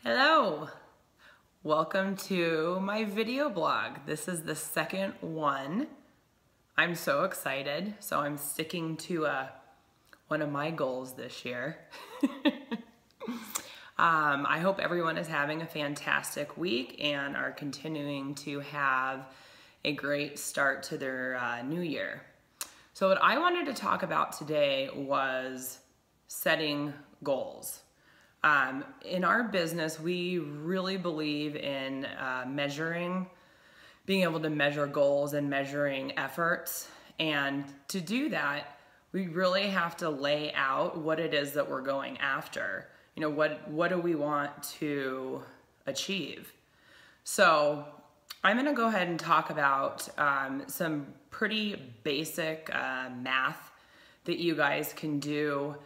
Hello, welcome to my video blog. This is the second one. I'm so excited. So I'm sticking to one of my goals this year. I hope everyone is having a fantastic week and are continuing to have a great start to their new year. So what I wanted to talk about today was setting goals. In our business, we really believe in being able to measure goals and measuring efforts. And to do that, we really have to lay out what it is that we're going after. You know, what do we want to achieve? So I'm going to go ahead and talk about some pretty basic math that you guys can do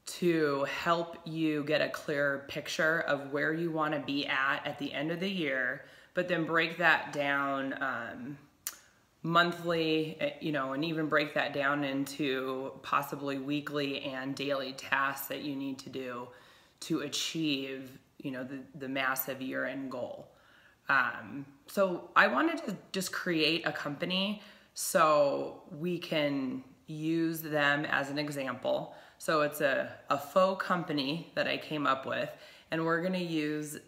to help you get a clear picture of where you want to be at the end of the year, but then break that down monthly, and even break that down into possibly weekly and daily tasks that you need to do to achieve, the massive year-end goal. So I wanted to just create a company so we can use them as an example. So it's a faux company that I came up with, and we're gonna use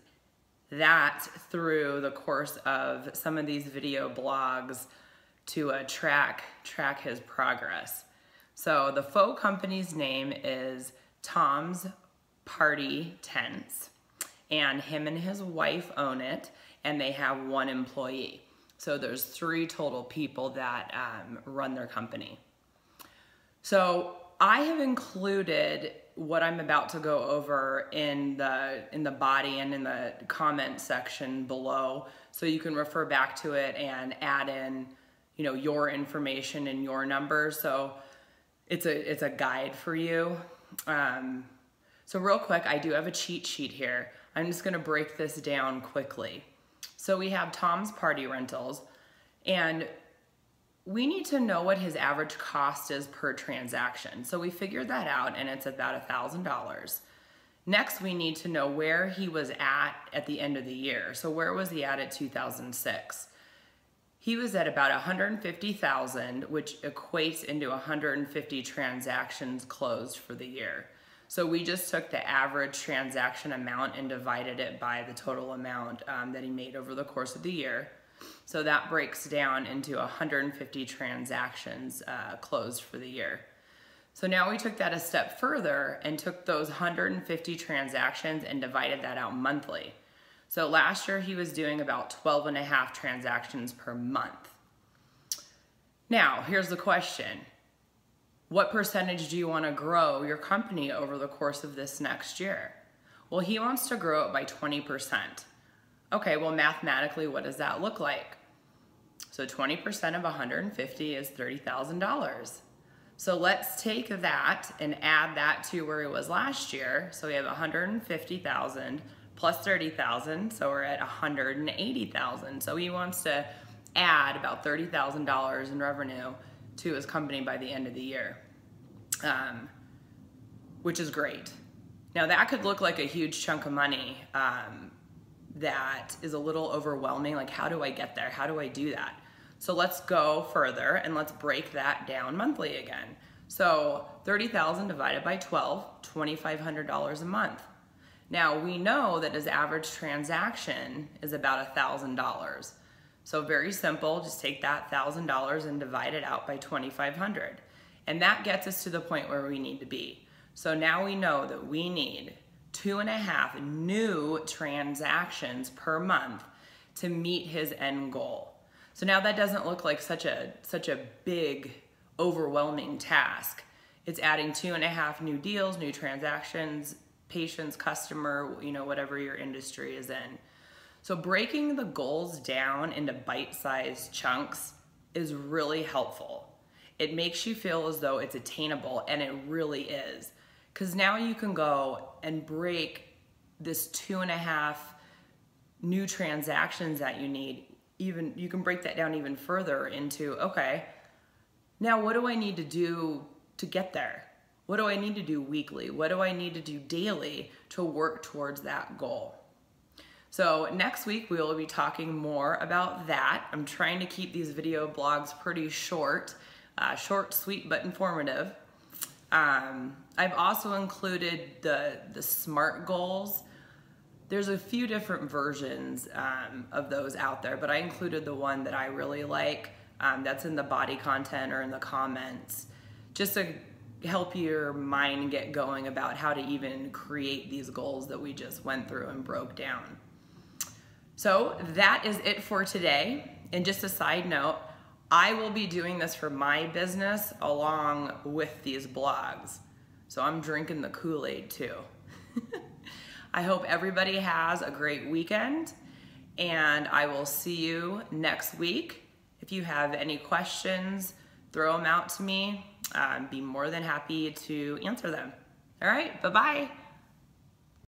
that through the course of some of these video blogs to track his progress. So the faux company's name is Tom's Party Tents, and him and his wife own it, and they have one employee. So there's 3 total people that run their company. So I have included what I'm about to go over in the body and in the comment section below, so you can refer back to it and add in, your information and your numbers. So it's a guide for you. So real quick, I do have a cheat sheet here. I'm just gonna break this down quickly. So we have Tom's Party Rentals, and we need to know what his average cost is per transaction. So we figured that out, and it's about $1,000. Next, we need to know where he was at the end of the year. So where was he at 2006? He was at about 150,000, which equates into 150 transactions closed for the year. So we just took the average transaction amount and divided it by the total amount that he made over the course of the year. So that breaks down into 150 transactions closed for the year. So now we took that a step further and took those 150 transactions and divided that out monthly. So last year he was doing about 12.5 transactions per month. Now, here's the question. What percentage do you want to grow your company over the course of this next year? Well, he wants to grow it by 20%. Okay, well, mathematically, what does that look like? So 20% of 150 is $30,000. So let's take that and add that to where he was last year. So we have 150,000 plus 30,000, so we're at 180,000. So he wants to add about $30,000 in revenue to his company by the end of the year, which is great. Now that could look like a huge chunk of money that is a little overwhelming. Like, how do I get there? How do I do that? So let's go further and let's break that down monthly again. So 30,000 divided by 12, $2,500 a month. Now we know that his average transaction is about $1,000. So very simple, just take that $1,000 and divide it out by 2,500. And that gets us to the point where we need to be. So now we know that we need 2.5 new transactions per month to meet his end goal. So now that doesn't look like such a big, overwhelming task. It's adding 2.5 new deals, new transactions, patients, customer, whatever your industry is in. So breaking the goals down into bite-sized chunks is really helpful. It makes you feel as though it's attainable, and it really is. Because now you can go and break this 2.5 new transactions that you need. You can break that down even further into, okay, now what do I need to do to get there? What do I need to do weekly? What do I need to do daily to work towards that goal? So next week we will be talking more about that. I'm trying to keep these video blogs pretty short, short, sweet, but informative. I've also included the SMART goals. There's a few different versions of those out there, but I included the one that I really like, that's in the body content or in the comments, just to help your mind get going about how to even create these goals that we just went through and broke down. So that is it for today. And just a side note, I will be doing this for my business along with these blogs. So I'm drinking the Kool-Aid too. I hope everybody has a great weekend, and I will see you next week. If you have any questions, throw them out to me. I'd be more than happy to answer them. All right, bye-bye.